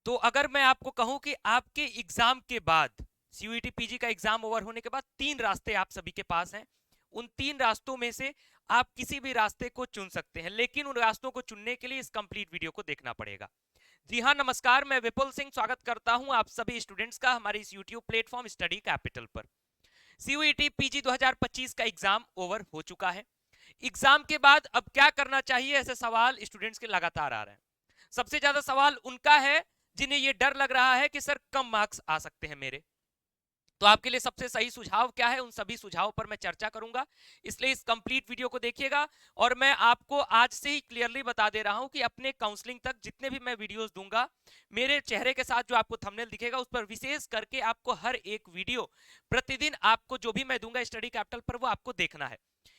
तो अगर मैं आपको कहूं कि आपके एग्जाम के बाद सीयूईटी पीजी का एग्जाम ओवर होने के बाद 3 रास्ते आप सभी के पास हैं। उन 3 रास्तों में से आप किसी भी रास्ते को चुन सकते हैं, लेकिन उन रास्तों को चुनने के लिए इस कंप्लीट वीडियो को देखना पड़ेगा। जी हाँ, नमस्कार, मैं विपुल सिंह स्वागत करता हूं आप सभी स्टूडेंट्स का हमारे इस यूट्यूब प्लेटफॉर्म स्टडी कैपिटल पर। सीयूईटी पीजी 2025 का एग्जाम ओवर हो चुका है। एग्जाम के बाद अब क्या करना चाहिए, ऐसे सवाल स्टूडेंट्स के लगातार आ रहे हैं। सबसे ज्यादा सवाल उनका है जिन्हें यह डर लग रहा है कि सर कम मार्क्स आ सकते हैं मेरे। तो आपके लिए सबसे सही सुझाव क्या है, उन सभी सुझावों पर मैं चर्चा करूंगा, इसलिए इस कंप्लीट वीडियो को देखिएगा। और मैं आपको आज से ही क्लियरली बता दे रहा हूं कि अपने काउंसलिंग तक जितने भी मैं वीडियोस दूंगा, मेरे चेहरे के साथ जो आपको थंबनेल दिखेगा उस पर विशेष करके आपको हर एक वीडियो प्रतिदिन आपको जो भी मैं दूंगा स्टडी कैपिटल पर वो आपको देखना है,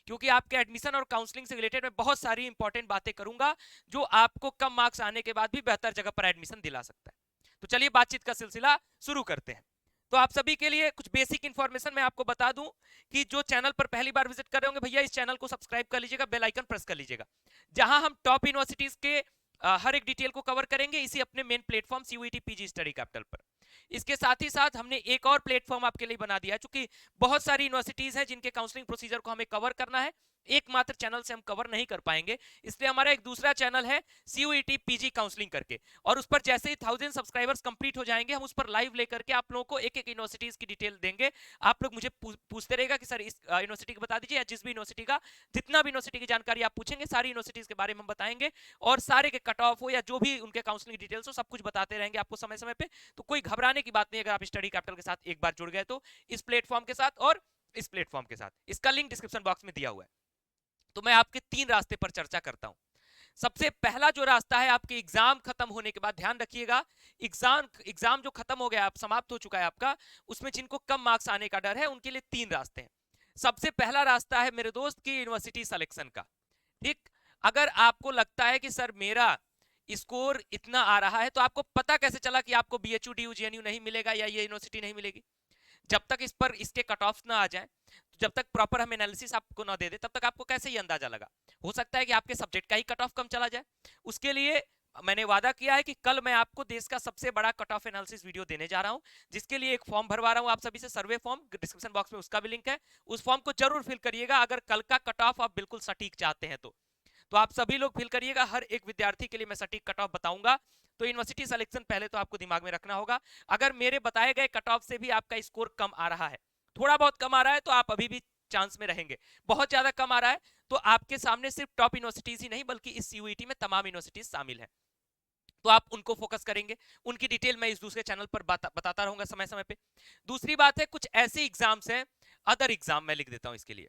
क्योंकि आपके एडमिशन और काउंसलिंग से रिलेटेड मैं बहुत सारी इंपॉर्टेंट बातें करूंगा जो आपको कम मार्क्स आने के बाद भी बेहतर जगह पर एडमिशन दिला सकता है। तो चलिए बातचीत का सिलसिला शुरू करते हैं। तो आप सभी के लिए कुछ बेसिक इंफॉर्मेशन मैं आपको बता दूं कि जो चैनल पर पहली बार विजिट कर रहे होंगे, भैया इस चैनल को सब्सक्राइब कर लीजिएगा, बेल आइकन प्रेस कर लीजिएगा, जहां हम टॉप यूनिवर्सिटीज के हर एक डिटेल को कवर करेंगे इसी अपने main platform CUET PG study capital पर। इसके साथ ही साथ हमने एक और प्लेटफॉर्म आपके लिए बना दिया है, चूंकि बहुत सारी यूनिवर्सिटीज हैं जिनके काउंसलिंग प्रोसीजर को हमें कवर करना है, एकमात्र चैनल से हम कवर नहीं कर पाएंगे, इसलिए हमारा एक दूसरा चैनल है सीयूईटी पीजी काउंसलिंग करके। और उस पर जैसे ही 1000 सब्सक्राइबर्स कंप्लीट हो जाएंगे, हम उस पर लाइव लेकर के आप लोगों को एक एक यूनिवर्सिटीज की डिटेल देंगे। आप लोग मुझे पूछते रहेगा कि सर इस यूनिवर्सिटी को बता दीजिए, या जिस भी यूनिवर्सिटी का जितना भी यूनिवर्सिटी की जानकारी आप पूछेंगे सारी यूनिवर्सिटीज के बारे में हम बताएंगे, और सारे के कट ऑफ हो या जो भी उनके काउंसलिंग डिटेल्स हो सब कुछ बताते रहेंगे आपको समय समय पे। तो कोई घबराने की बात नहीं अगर आप स्टडी कैपिटल के साथ एक बार जुड़ गए तो, इस प्लेटफॉर्म के साथ और इस प्लेटफॉर्म के साथ। इसका लिंक डिस्क्रिप्शन बॉक्स में दिया हुआ है। तो मैं आपके 3 रास्ते पर चर्चा करता हूं। सबसे पहला जो रास्ता है, आपके एग्जाम खत्म होने के बाद, ध्यान रखिएगा, एग्जाम जो खत्म हो गया, आप समाप्त हो चुका है आपका, उसमें जिनको कम मार्क्स आने का डर है उनके लिए 3 रास्ते हैं। सबसे पहला रास्ता है मेरे दोस्त की यूनिवर्सिटी सिलेक्शन का। ठीक, अगर आपको लगता है कि सर मेरा स्कोर इतना आ रहा है, तो आपको पता कैसे चला कि आपको बीएचयू डीयू जेएनयू नहीं मिलेगा या ये यूनिवर्सिटी नहीं मिलेगी? जब तक इस पर इसके कट ऑफ ना आ जाए, तो जब तक प्रॉपर हम एनालिसिस आपको ना दे दे, तब तक आपको कैसे ये अंदाजा लगा? हो सकता है कि आपके सब्जेक्ट का ही कट ऑफ कम चला जाए। उसके लिए मैंने वादा किया है कि कल मैं आपको देश का सबसे बड़ा कट ऑफ एनालिसिस वीडियो देने जा रहा हूं, जिसके लिए एक फॉर्म भरवा रहा हूं आप सभी से, सर्वे फॉर्म, डिस्क्रिप्शन बॉक्स में उसका भी लिंक है। उस फॉर्म को जरूर फिल करिएगा अगर कल का कट ऑफ आप बिल्कुल सटीक चाहते हैं तो आप सभी लोग फिल करिएगा। हर एक विद्यार्थी के लिए मैं सटीक कट ऑफ बताऊंगा। तो यूनिवर्सिटी सिलेक्शन पहले तो आपको दिमाग में रखना होगा। अगर मेरे बताए गए कट ऑफ से भी आपका स्कोर कम आ रहा है, थोड़ा बहुत कम आ रहा है, तो आप अभी भी चांस में रहेंगे। बहुत ज्यादा कम आ रहा है तो आपके सामने सिर्फ टॉप यूनिवर्सिटीज ही नहीं बल्कि इस सीयूईटी में तमाम यूनिवर्सिटीज शामिल हैं, तो आप उनको फोकस करेंगे। उनकी डिटेल मैं इस दूसरे चैनल पर बताता रहूंगा समय समय पे। दूसरी बात है, कुछ ऐसे एग्जाम्स हैं, अदर एग्जाम मैं लिख देता हूं इसके लिए।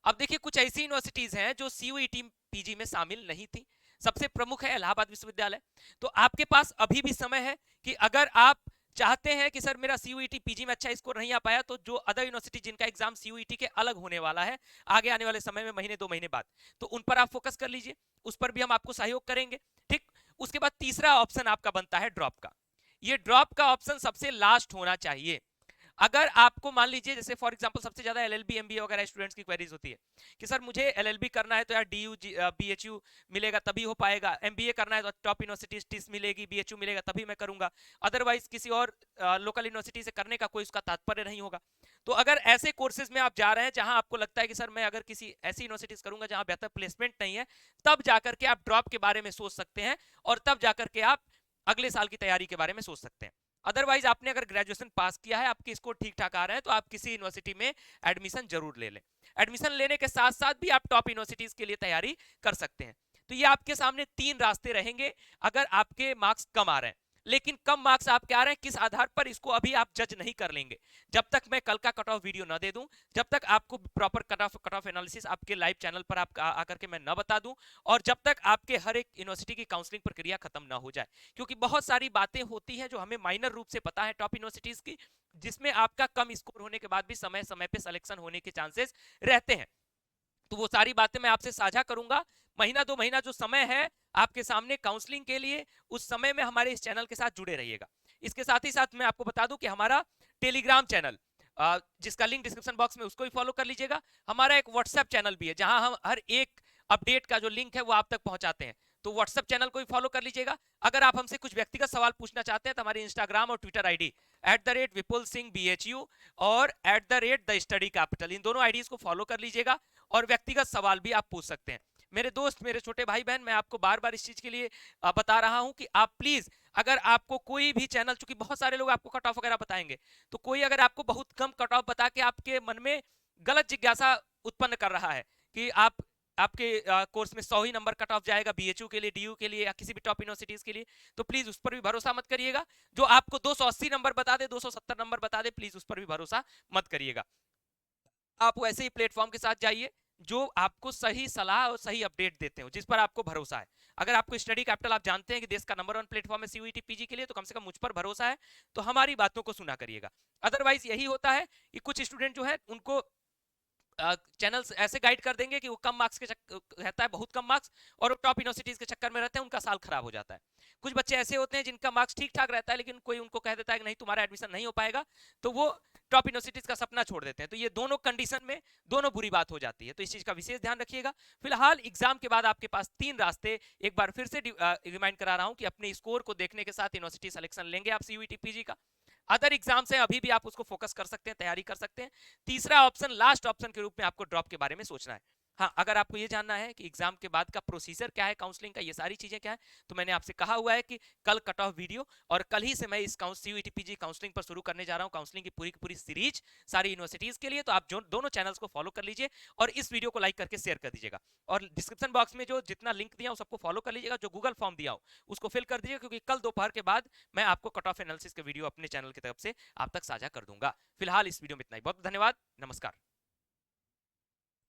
अब देखिए, कुछ ऐसी यूनिवर्सिटीज हैं जो सीयूईटी पीजी में शामिल नहीं थी। सबसे प्रमुख है इलाहाबाद विश्वविद्यालय। तो आपके पास अभी भी समय है कि अगर आप चाहते हैं कि सर मेरा सीयूईटी पीजी में अच्छा स्कोर नहीं आ पाया, तो जो अदर यूनिवर्सिटी जिनका एग्जाम सीयूईटी के अलग होने वाला है आगे आने वाले समय में, महीने 2 महीने बाद, तो उन पर आप फोकस कर लीजिए, उस पर भी हम आपको सहयोग करेंगे। ठीक, उसके बाद तीसरा ऑप्शन आपका बनता है ड्रॉप का। ये ड्रॉप का ऑप्शन सबसे लास्ट होना चाहिए। अगर आपको मान लीजिए, जैसे फॉर एग्जांपल सबसे ज्यादा एलएलबी एमबीए वगैरह स्टूडेंट्स की क्वेरीज होती है कि सर मुझे एलएलबी करना है तो यार डीयू बीएचयू मिलेगा तभी हो पाएगा, एमबीए करना है तो टॉप यूनिवर्सिटी टिस मिलेगी, बीएचयू मिलेगा तभी मैं करूंगा, अदरवाइज किसी और लोकल यूनिवर्सिटी से करने का कोई उसका तात्पर्य नहीं होगा। तो अगर ऐसे कोर्सेज में आप जा रहे हैं जहां आपको लगता है कि सर मैं अगर किसी ऐसी यूनिवर्सिटीज करूंगा जहां बेहतर प्लेसमेंट नहीं है, तब जाकर के आप ड्रॉप के बारे में सोच सकते हैं, और तब जाकर के आप अगले साल की तैयारी के बारे में सोच सकते हैं। अदरवाइज आपने अगर ग्रेजुएशन पास किया है, आपके स्कोर ठीक ठाक आ रहे हैं, तो आप किसी यूनिवर्सिटी में एडमिशन जरूर ले लें। एडमिशन लेने के साथ साथ भी आप टॉप यूनिवर्सिटीज के लिए तैयारी कर सकते हैं। तो ये आपके सामने 3 रास्ते रहेंगे अगर आपके मार्क्स कम आ रहे हैं। लेकिन कम मार्क्स आपके आ रहे हैं, किस आधार पर, इसको अभी आप जज नहीं कर लेंगे जब तक मैं कल का कट ऑफ वीडियो ना दे दूं, जब तक आपको प्रॉपर कट ऑफ एनालिसिस आपके लाइव चैनल पर आप आकर के मैं ना बता दूं, और जब तक आपके हर एक यूनिवर्सिटी की काउंसलिंग प्रक्रिया खत्म ना हो जाए। क्योंकि बहुत सारी बातें होती हैं जो हमें माइनर रूप से पता है टॉप यूनिवर्सिटीज की, जिसमें आपका कम स्कोर होने के बाद भी समय समय पे सिलेक्शन होने के चांसेस रहते हैं। तो वो सारी बातें मैं आपसे साझा करूंगा। महीना 2 महीना जो समय है आपके सामने काउंसलिंग के लिए, उस समय में हमारे इस चैनल के साथ जुड़े रहिएगा। इसके साथ ही साथ मैं आपको बता दूं कि हमारा टेलीग्राम चैनल, जिसका लिंक डिस्क्रिप्शन बॉक्स में, उसको भी फॉलो कर लीजिएगा। हमारा एक व्हाट्सएप चैनल भी है जहां हम हर एक अपडेट का जो लिंक है वो आप तक पहुंचाते हैं। तो व्हाट्सएप चैनल को भी फॉलो कर लीजिएगा। अगर आप हमसे कुछ व्यक्तिगत सवाल पूछना चाहते हैं तो हमारे इंस्टाग्राम और ट्विटर आईडी @विपुल सिंह BHU और @द स्टडी कैपिटल, इन दोनों आईडीज को फॉलो कर लीजिएगा और व्यक्तिगत सवाल भी आप पूछ सकते हैं। मेरे दोस्त, मेरे छोटे भाई बहन, मैं आपको बार बार इस चीज के लिए बता रहा हूं कि आप प्लीज, अगर आपको कोई भी चैनल, चूंकि बहुत सारे लोग आपको कट ऑफ वगैरह बताएंगे, तो कोई अगर आपको बहुत कम कट ऑफ बता के आपके मन में गलत जिज्ञासा उत्पन्न कर रहा है कि आपके कोर्स में 100 ही नंबर कट ऑफ जाएगा BHU के लिए, DU के लिए या किसी भी टॉप यूनिवर्सिटीज के लिए, तो प्लीज उस पर भी भरोसा मत करिएगा। जो आपको 280 नंबर बता दे, 270 नंबर बता दे, प्लीज उस पर भी भरोसा मत करिएगा। आप वैसे ही प्लेटफॉर्म के साथ जाइए जो आपको सही सलाह और सही अपडेट देते हो, जिस पर आपको भरोसा है। अगर आपको स्टडी कैपिटल, आप जानते हैं कि देश का नंबर 1 प्लेटफॉर्म है CUET PG के लिए, तो कम से कम मुझ पर भरोसा है, तो हमारी बातों को सुना करिएगा। अदरवाइज यही होता है कि कुछ स्टूडेंट जो है उनको चैनल्स ऐसे गाइड कर देंगे कि वो कम मार्क्स के रहता है, बहुत कम मार्क्स, और वो टॉप यूनिवर्सिटीज के चक्कर में रहते हैं, उनका साल खराब हो जाता है। कुछ बच्चे ऐसे होते हैं जिनका मार्क्स ठीक ठाक रहता है, लेकिन कोई उनको कह देता है कि नहीं तुम्हारा एडमिशन नहीं हो पाएगा, तो वो टॉप यूनिवर्सिटीज का सपना छोड़ देते हैं। तो ये दोनों कंडीशन में दोनों बुरी बात हो जाती है, तो इस चीज का विशेष ध्यान रखिएगा। फिलहाल एग्जाम के बाद आपके पास 3 रास्ते, एक बार फिर से रिमाइंड करा रहा हूं कि अपने स्कोर को देखने के साथ यूनिवर्सिटी सिलेक्शन लेंगे आप CUET PG का। अदर एग्जाम्स है, अभी भी आप उसको फोकस कर सकते हैं, तैयारी कर सकते हैं। तीसरा ऑप्शन, लास्ट ऑप्शन के रूप में आपको ड्रॉप के बारे में सोचना है। हाँ, अगर आपको ये जानना है कि एग्जाम के बाद का प्रोसीजर क्या है, काउंसलिंग का, ये सारी चीजें क्या है, तो मैंने आपसे कहा हुआ है कि कल कट ऑफ वीडियो और कल ही से मैं इस CUET PG काउंसलिंग पर शुरू करने जा रहा हूं, काउंसलिंग की पूरी की पूरी सीरीज सारी यूनिवर्सिटीज के लिए। तो आप जो दोनों चैनल्स को फॉलो कर लीजिए और इस वीडियो को लाइक करके शेयर कर दीजिएगा, और डिस्क्रिप्शन बॉक्स में जो जितना लिंक दिया सबको फॉलो कर लीजिएगा, जो गूगल फॉर्म दिया हो उसको फिल कर दीजिएगा, क्योंकि कल दोपहर के बाद मैं आपको कट ऑफ एनालिसिस के वीडियो अपने चैनल की तरफ से आप तक साझा कर दूंगा। फिलहाल इस वीडियो में इतना ही, बहुत धन्यवाद, नमस्कार।